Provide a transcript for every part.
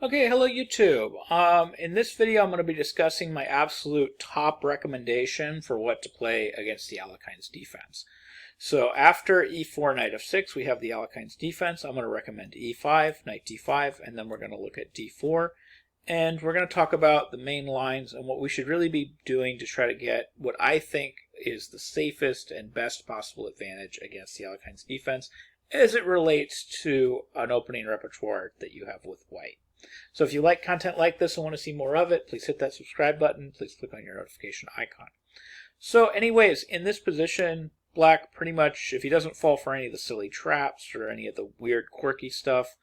Okay, hello YouTube. In this video I'm going to be discussing my absolute top recommendation for what to play against the Alekhines defense. So after e4, knight f6, we have the Alekhines defense. I'm going to recommend e5, knight d5, and then we're going to look at d4. And we're going to talk about the main lines and what we should really be doing to try to get what I think is the safest and best possible advantage against the Alekhines defense as it relates to an opening repertoire that you have with white. So if you like content like this and want to see more of it, please hit that subscribe button. Please click on your notification icon. So anyways, in this position, black pretty much, if he doesn't fall for any of the silly traps or any of the weird quirky stuff,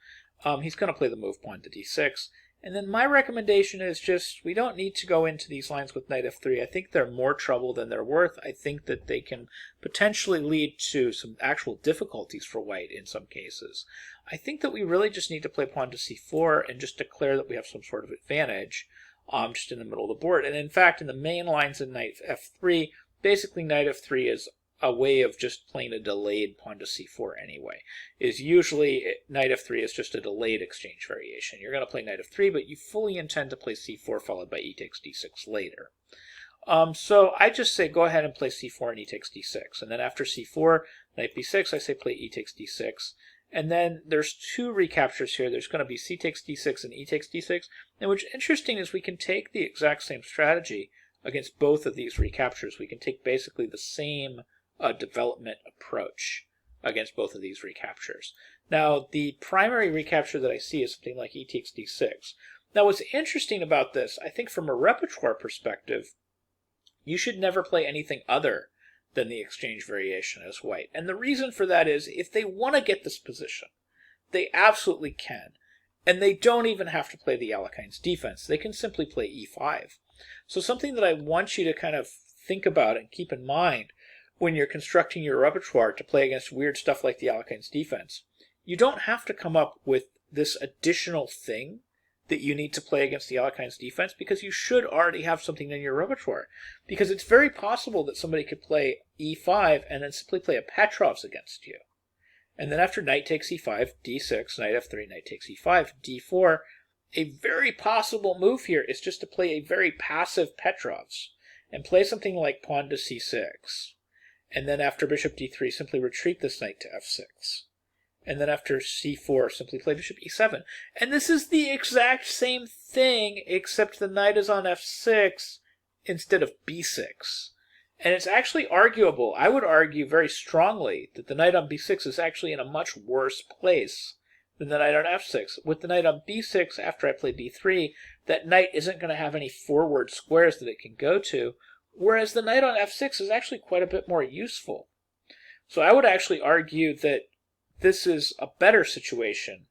he's going to play the move pawn to d6. And then my recommendation is just, we don't need to go into these lines with knight f3. I think they're more trouble than they're worth. I think that they can potentially lead to some actual difficulties for white in some cases. I think that we really just need to play pawn to c4 and just declare that we have some sort of advantage just in the middle of the board. And in fact, in the main lines in knight f3, basically knight f3 is a way of just playing a delayed pawn to c4 anyway. Is usually knight f3 is just a delayed exchange variation. You're going to play knight f3, but you fully intend to play c4 followed by e takes d6 later. So I just say go ahead and play c4 and e takes d6. And then after c4, knight b6, I say play e takes d6. And then there's two recaptures here. There's going to be c takes d6 and e takes d6. And what's interesting is we can take the exact same strategy against both of these recaptures. We can take basically the same development approach against both of these recaptures. Now, the primary recapture that I see is something like e takes d6. Now, what's interesting about this, I think from a repertoire perspective, you should never play anything other than the exchange variation as white. And the reason for that is, if they want to get this position, they absolutely can. And they don't even have to play the Alekhines defense. They can simply play e5. So something that I want you to kind of think about and keep in mind when you're constructing your repertoire to play against weird stuff like the Alekhines defense, you don't have to come up with this additional thing that you need to play against the Alekhines defense, because you should already have something in your repertoire. Because it's very possible that somebody could play e5 and then simply play a Petrov's against you. And then after knight takes e5, d6, knight f3, knight takes e5, d4, a very possible move here is just to play a very passive Petrov's and play something like pawn to c6. And then after bishop d3, simply retreat this knight to f6. And then after c4, simply play bishop e7. And this is the exact same thing, except the knight is on f6 instead of b6. And it's actually arguable, I would argue very strongly, that the knight on b6 is actually in a much worse place than the knight on f6. With the knight on b6, after I play b3, that knight isn't going to have any forward squares that it can go to, whereas the knight on f6 is actually quite a bit more useful. So I would actually argue that this is a better situation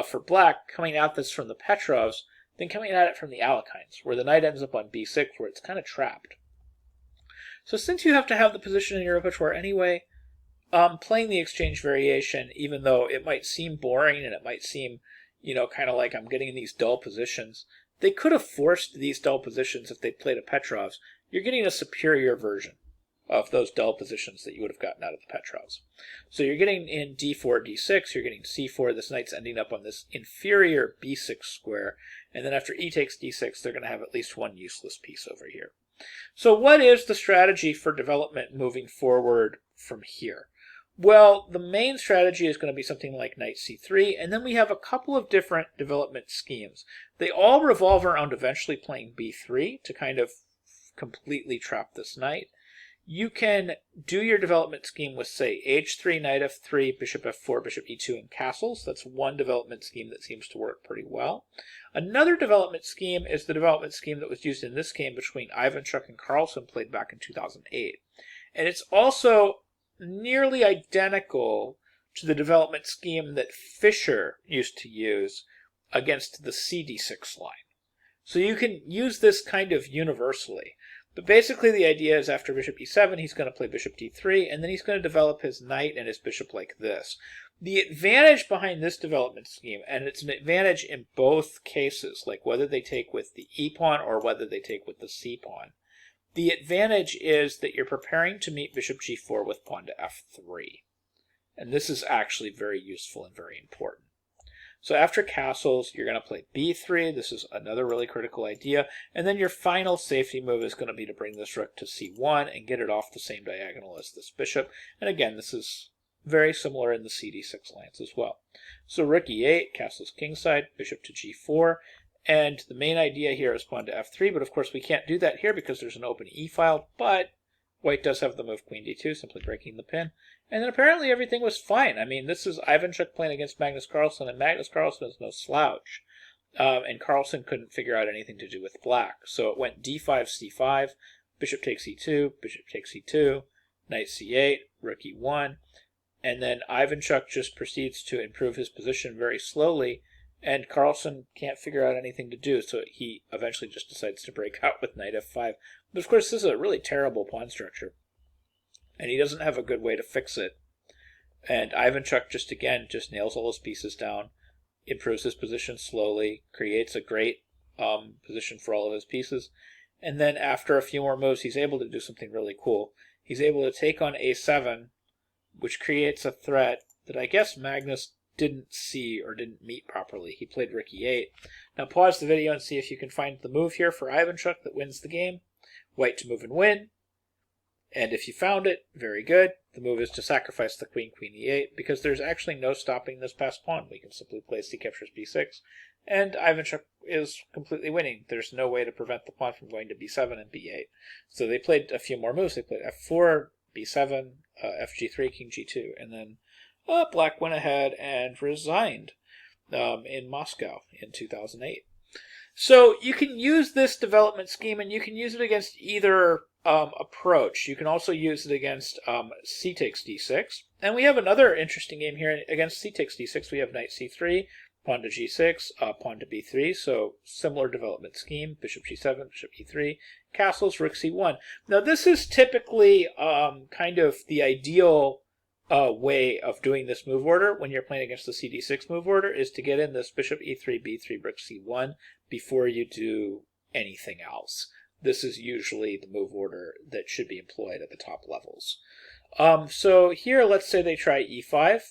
for black coming at this from the Petrov's than coming at it from the Alekhines, where the knight ends up on b6, where it's kind of trapped. So since you have to have the position in your repertoire anyway, playing the exchange variation, even though it might seem boring and it might seem, kind of like I'm getting in these dull positions, they could have forced these dull positions if they played a Petrov's. You're getting a superior version of those dull positions that you would have gotten out of the Petrov's. So you're getting in d4, d6, you're getting c4, this knight's ending up on this inferior b6 square, and then after e takes d6, they're going to have at least one useless piece over here. So what is the strategy for development moving forward from here? Well, the main strategy is going to be something like knight c3, and then we have a couple of different development schemes. They all revolve around eventually playing b3 to kind of completely trap this knight. You can do your development scheme with, say, h3, knight f3, bishop f4, bishop e2, and castles. That's one development scheme that seems to work pretty well. Another development scheme is the development scheme that was used in this game between Ivanchuk and Carlsen, played back in 2008. And it's also nearly identical to the development scheme that Fischer used to use against the cd6 line. So you can use this kind of universally. But basically the idea is after bishop e7, he's going to play bishop d3, and then he's going to develop his knight and his bishop like this. The advantage behind this development scheme, and it's an advantage in both cases, like whether they take with the e-pawn or whether they take with the c-pawn, the advantage is that you're preparing to meet bishop g4 with pawn to f3. And this is actually very useful and very important. So after castles, you're going to play b3. This is another really critical idea. And then your final safety move is going to be to bring this rook to c1 and get it off the same diagonal as this bishop. And again, this is very similar in the cd6 lines as well. So rook e8, castles kingside, bishop to g4. And the main idea here is pawn to f3, but of course we can't do that here because there's an open e-file, but white does have the move queen d2, simply breaking the pin. And then apparently everything was fine. I mean, this is Ivanchuk playing against Magnus Carlsen, and Magnus Carlsen is no slouch. And Carlsen couldn't figure out anything to do with black. So it went d5, c5, bishop takes e2, bishop takes e2, knight c8, rook e1. And then Ivanchuk just proceeds to improve his position very slowly, and Carlsen can't figure out anything to do, so he eventually just decides to break out with knight f5. But of course, this is a really terrible pawn structure, and he doesn't have a good way to fix it. And Ivanchuk just nails all his pieces down, improves his position slowly, creates a great position for all of his pieces, and then after a few more moves, he's able to do something really cool. He's able to take on a7, which creates a threat that I guess Magnus didn't see or didn't meet properly. He played rook e8. Now pause the video and see if you can find the move here for Ivanchuk that wins the game. White to move and win. And if you found it, very good. The move is to sacrifice the queen, queen e8, because there's actually no stopping this passed pawn. We can simply play c captures b6, and Ivanchuk is completely winning. There's no way to prevent the pawn from going to b7 and b8. So they played a few more moves. They played f4, b7, fg3, king g2, and then black went ahead and resigned in Moscow in 2008. So you can use this development scheme, and you can use it against either approach. You can also use it against c takes d6. And we have another interesting game here. Against c takes d6, we have knight c3, pawn to g6, pawn to b3. So similar development scheme, bishop g7, bishop e3, castles, rook c1. Now this is typically kind of the ideal way of doing this move order when you're playing against the cd6 move order, is to get in this bishop e3, b3, rook c1 before you do anything else. This is usually the move order that should be employed at the top levels. So here, let's say they try e5.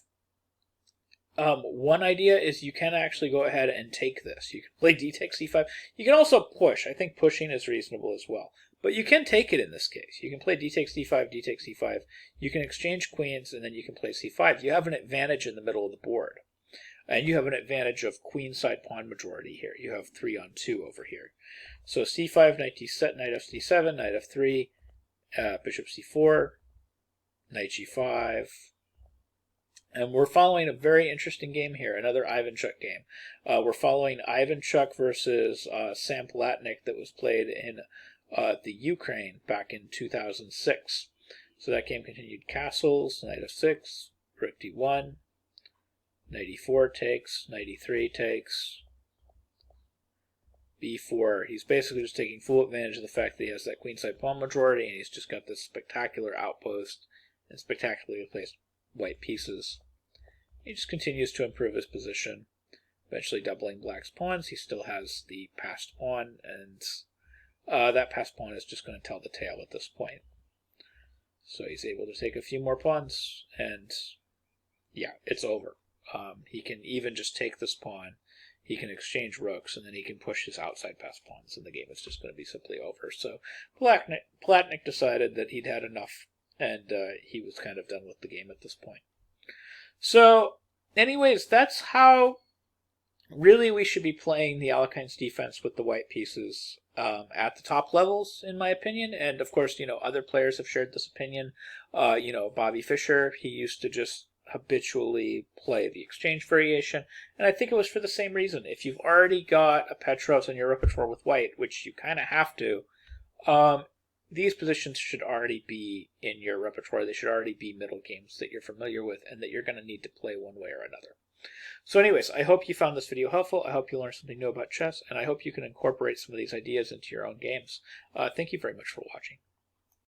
One idea is you can actually go ahead and take this. You can play d takes e5. You can also push. I think pushing is reasonable as well. But you can take it in this case. You can play d takes d5, d takes e5. You can exchange queens, and then you can play c5. You have an advantage in the middle of the board. And you have an advantage of queenside pawn majority here. You have 3 on 2 over here. So c5, knight d7, knight f7, knight f3, bishop c4, knight g5. And we're following a very interesting game here, another Ivanchuk game. We're following Ivanchuk versus Sam Palatnik that was played in the Ukraine back in 2006. So that game continued castles, knight f6, rook d1, knight e4 takes, knight e3 takes, b4. He's basically just taking full advantage of the fact that he has that queenside pawn majority, and he's just got this spectacular outpost and spectacularly placed white pieces. He just continues to improve his position, eventually doubling black's pawns. He still has the passed pawn, and that passed pawn is just going to tell the tale at this point. So he's able to take a few more pawns, and yeah, it's over. He can even just take this pawn. He can exchange rooks, and then he can push his outside passed pawns, and the game is just going to be simply over. So Palatnik decided that he'd had enough, and he was kind of done with the game at this point. So anyways, that's how really we should be playing the Alekhines defense with the white pieces at the top levels, in my opinion. And of course, other players have shared this opinion. Bobby Fischer, he used to just habitually play the exchange variation, and I think it was for the same reason. If you've already got a Petrovs in your repertoire with white, which you kind of have to, these positions should already be in your repertoire. They should already be middle games that you're familiar with and that you're going to need to play one way or another. So anyways, I hope you found this video helpful. I hope you learned something new about chess, and I hope you can incorporate some of these ideas into your own games. Thank you very much for watching.